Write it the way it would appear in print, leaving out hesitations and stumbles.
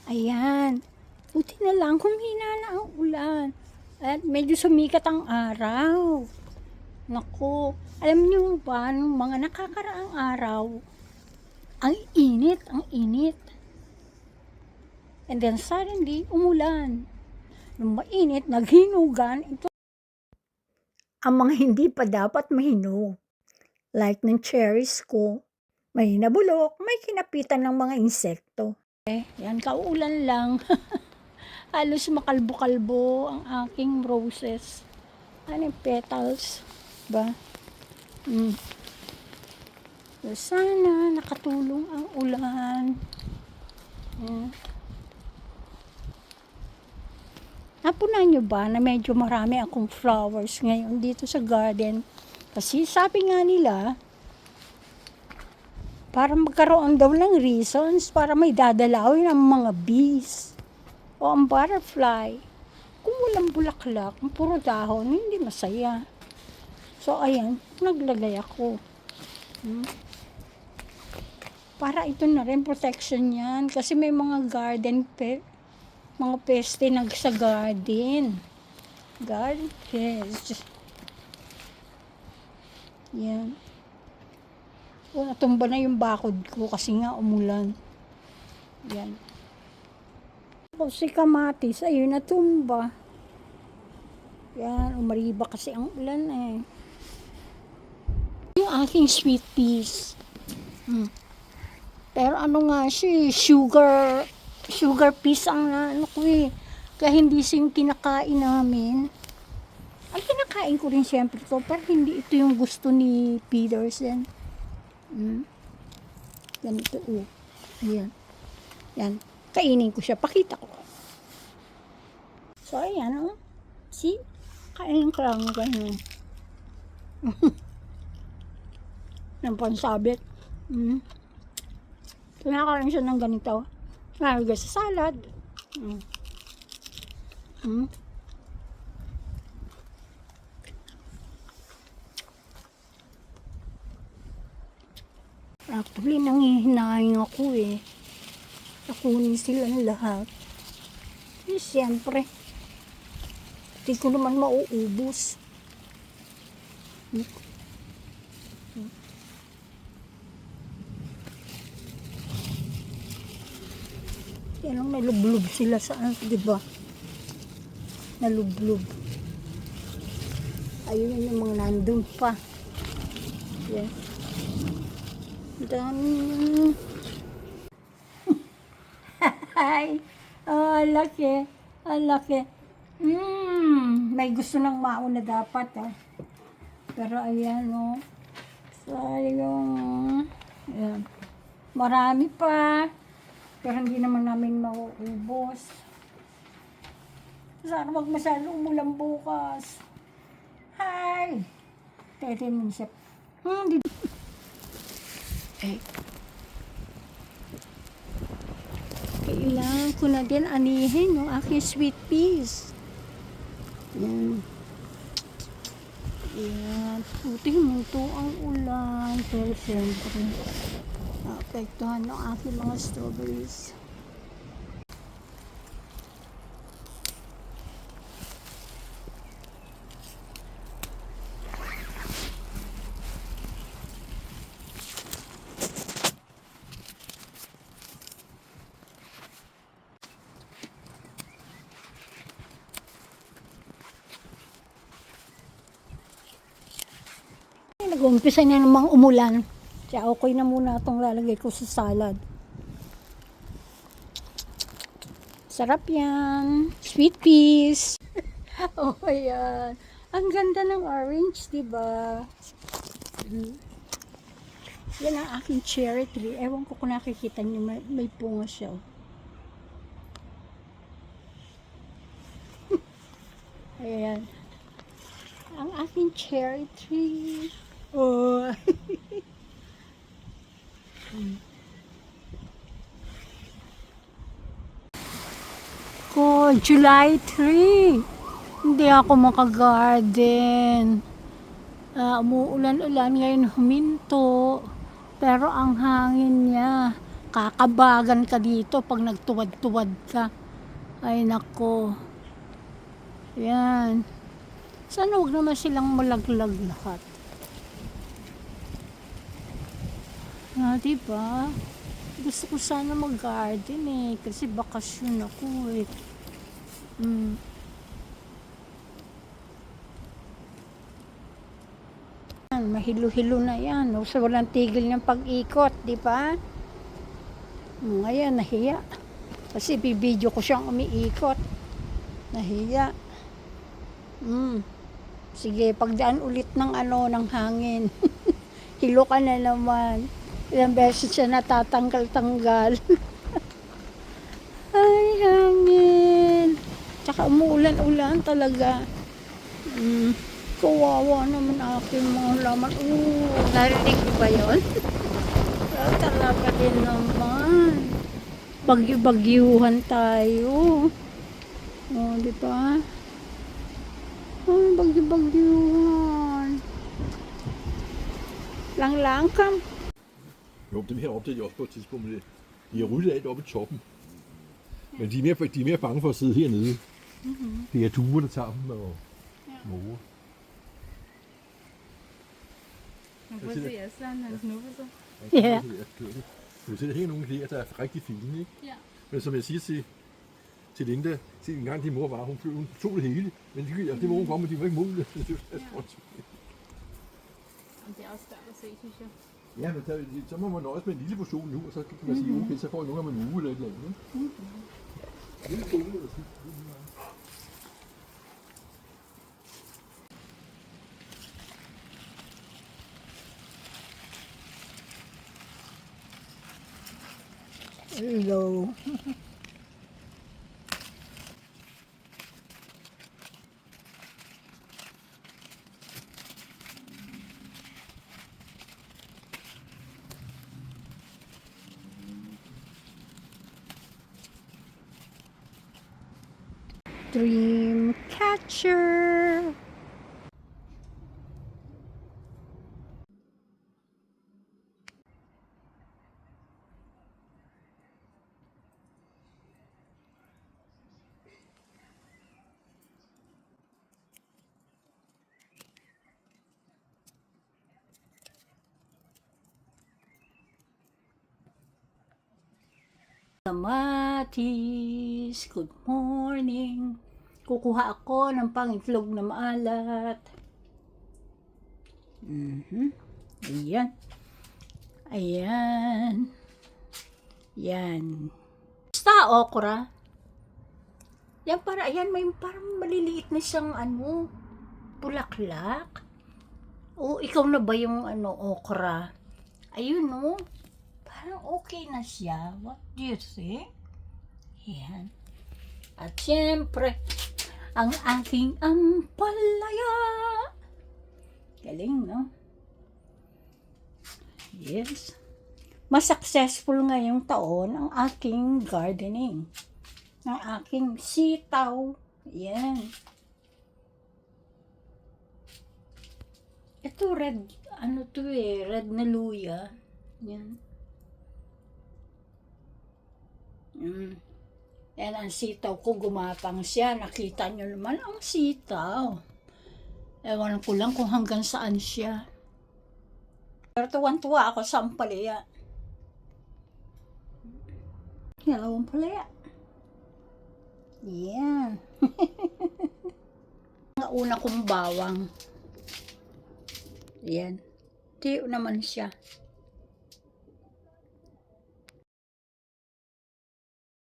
Ayan. Buti na lang humina na ang ulan. At medyo sumikat ang araw. Naku, alam niyo ba, nung mga nakakaraang araw, ang init, ang init. And then suddenly, umulan. Nung mainit, naghinugan. Ito ang mga hindi pa dapat mahinog. Like ng cherries ko. May nabulok, may kinapitan ng mga insekto. Yan, kauulan lang. Halos makalbo-kalbo ang aking roses. Ano yung petals? Ba? So, sana nakatulong ang ulan. Yan. Napunan nyo ba na medyo marami akong flowers ngayon dito sa garden? Kasi sabi nga nila, para magkaroon daw ng reasons para may dadalawin ang mga bees o ang butterfly. Kung walang bulaklak, puro dahon, hindi masaya. So, ayan, naglagay ako. Para ito na rin, protection yan. Kasi may mga garden mga peste sa garden. Garden pest. Yan. O, natumba na yung bakod ko kasi nga umulan. Yan. O, si kamatis, ayun, natumba. Yan, umariba kasi ang ulan eh. Yung aking sweet peas. Pero ano nga siya, sugar peas ang ano ko eh. Kaya hindi siya yung kinakain namin. Ang kinakain ko rin siyempre to, pero hindi ito yung gusto ni Peterson. Ganito oh. Ayan. Yan. Kainin ko siya. Pakita ko. So, ayan oh. See? Kainin ko lang ganyan. Ng pansabit. Kinakain siya ng ganito. Nalagay sa salad. Actually, nangihinaing ako eh. Nakunin sila ng lahat. Eh, siyempre, hindi ko naman mauubos. Yan lang, nalublob sila sa ano, diba? Nalublob. Ayun yung mga nandun pa. Yan. Dami. Ay, oh, laki. Ang laki. May gusto ng mauna dapat, oh. Pero ayan, oh. Sayang. Ayan. Marami pa. Pero hindi naman namin mauubos. Sana wag masyado umulan bukas. Hi! Tete mo siya. Kailangan ko na din anihin yung aking sweet peas. Yan. Yan. Puti mo ito ang ulan. Pero siyempre, naapektuhan ng aking mga strawberries. Nag-umpisa na namang umulan. Kaya okay na muna itong lalagay ko sa salad. Sarap yan. Sweet peas. Oh, ayan. Ang ganda ng orange, diba? Yan ang aking cherry tree. Ewan ko kung nakikita niyo, may bunga siya. Ayan. Ang aking cherry tree. Oh. Ko, July 3. Hindi ako makagarden. Umuulan-ulan ngayon huminto. Pero ang hangin niya, Kakabagan ka dito pag nagtuwad-tuwad ka. Ay nako. Yan. Sana huwag naman silang malaglag lahat. Diba? Gusto ko sana mag-garden kasi bakasyon ako Mahilo-hilo na yan. So, walang tigil niyang pag-ikot, di ba? Ngayon, nahiya. Kasi bibidyo ko siyang umiikot. Nahiya. Sige, pagdaan ulit ng ng hangin. Hilo ka na naman. Ilang beses siya natatanggal-tanggal. Ay, hangin. Tsaka umuulan-ulan talaga. Kawawa naman aking mga laman. Narinig niyo ba yun? Talaga din naman. Bagyo-bagyuhan tayo. Di ba? Bagyo-bagyuhan. Lang kom. Jo, dem her opdagede jeg også på et tidspunkt, men de har ryddet alt oppe i toppen. Men de er mere bange for at sidde hernede. Det er duer, der tager dem og måger. Man får se Aslan, han snupper sig. Ja. Du ser, der hænger nogle der, der er rigtig fine, ikke? Ja. Men som jeg siger til Linda, se en gang din mor var, hun tog det hele. Men det må hun komme, men de var ikke modne. Men det er også svært at se, synes jeg. Ja, men så må man nøjes med en lille portion nu, og så kan man sige, okay, så får I nogle om en uge eller et eller andet. Lille portion eller sådan. Hello. Dream catcher. Kamatis, good morning. Kukuha ako ng pangitlog na maalat. Ayan. Ayan. Yan. Basta okra. Yan ayan, may parang maliliit na siyang bulaklak. Ikaw na ba yung okra? Ayun parang okay na siya. What do you think? Yan. At syempre, ang aking ampalaya. Galing, no? Yes. Mas successful ngayong taon ang aking gardening. Ang aking sitaw. Yan. Ito red, red na luya. Yan. Yan ang sitaw ko, gumapang siya. Nakita nyo naman ang sitaw. Ewan ko lang kung hanggang saan siya. Pero tuwan-tuwa ako sa ampalaya. Hello, ampalaya. Yan. Ang una kong bawang. Yan. Tiyo naman siya.